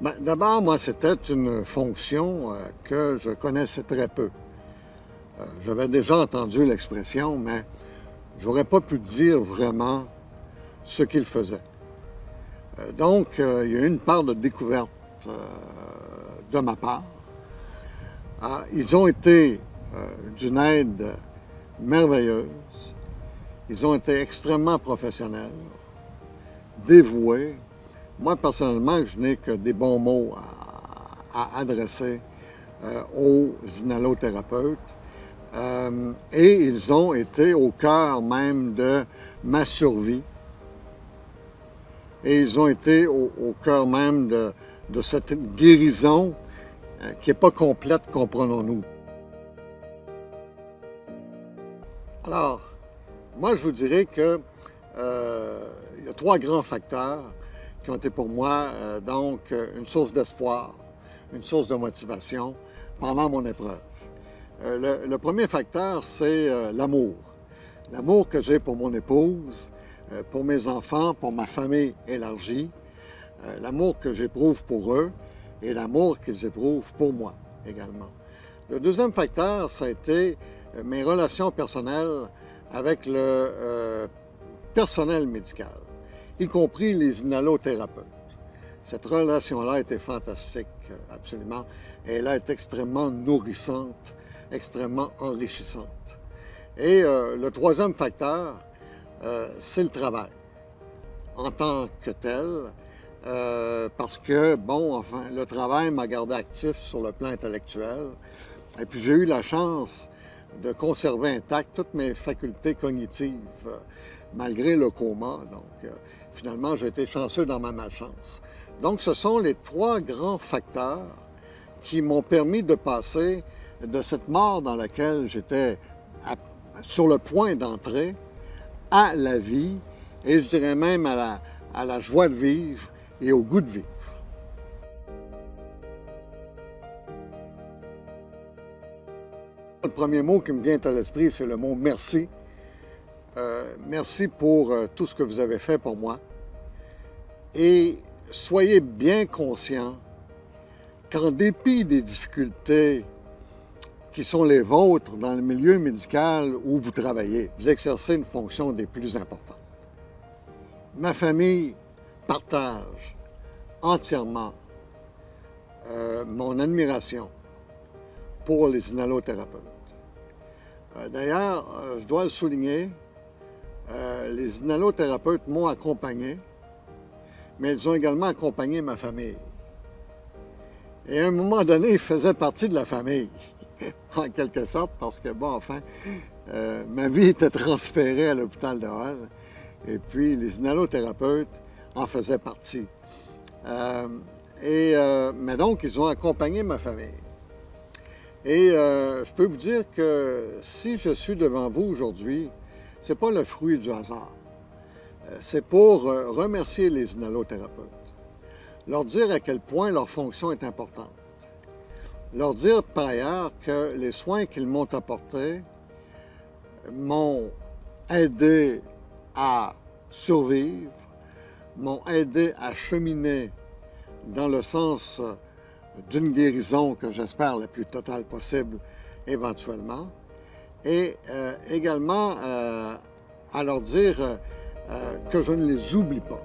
D'abord, moi, c'était une fonction que je connaissais très peu. J'avais déjà entendu l'expression, mais je n'aurais pas pu dire vraiment ce qu'ils faisaient. Donc, il y a eu une part de découverte de ma part. Ils ont été d'une aide merveilleuse. Ils ont été extrêmement professionnels, dévoués. Moi, personnellement, je n'ai que des bons mots à adresser aux inhalothérapeutes. Et ils ont été au cœur même de ma survie. Et ils ont été au cœur même de cette guérison qui n'est pas complète, comprenons-nous. Alors, moi, je vous dirais que il y a trois grands facteurs qui ont été pour moi donc une source d'espoir, une source de motivation pendant mon épreuve. Le premier facteur, c'est l'amour. L'amour que j'ai pour mon épouse, pour mes enfants, pour ma famille élargie, l'amour que j'éprouve pour eux et l'amour qu'ils éprouvent pour moi également. Le deuxième facteur, ça a été mes relations personnelles avec le personnel médical, y compris les inhalothérapeutes. Cette relation-là a été fantastique, absolument. Et elle a été extrêmement nourrissante, extrêmement enrichissante. Et le troisième facteur, c'est le travail en tant que tel, parce que, bon, enfin, le travail m'a gardé actif sur le plan intellectuel. Et puis j'ai eu la chance de conserver intactes toutes mes facultés cognitives, malgré le coma. Donc, finalement, j'ai été chanceux dans ma malchance. Donc, ce sont les trois grands facteurs qui m'ont permis de passer de cette mort dans laquelle j'étais sur le point d'entrer à la vie, et je dirais même à la joie de vivre et au goût de vivre. Le premier mot qui me vient à l'esprit, c'est le mot merci. Merci pour tout ce que vous avez fait pour moi. Et soyez bien conscients qu'en dépit des difficultés qui sont les vôtres dans le milieu médical où vous travaillez, vous exercez une fonction des plus importantes. Ma famille partage entièrement mon admiration pour les inhalothérapeutes. D'ailleurs, je dois le souligner, les inhalothérapeutes m'ont accompagné, mais ils ont également accompagné ma famille. Et à un moment donné, ils faisaient partie de la famille, en quelque sorte, parce que, bon, enfin, ma vie était transférée à l'hôpital de Hall, et puis les inhalothérapeutes en faisaient partie. Mais donc, ils ont accompagné ma famille. Et je peux vous dire que si je suis devant vous aujourd'hui, ce n'est pas le fruit du hasard. C'est pour remercier les inhalothérapeutes, leur dire à quel point leur fonction est importante, leur dire par ailleurs que les soins qu'ils m'ont apportés m'ont aidé à survivre, m'ont aidé à cheminer dans le sens d'une guérison que j'espère la plus totale possible éventuellement, et également à leur dire que je ne les oublie pas.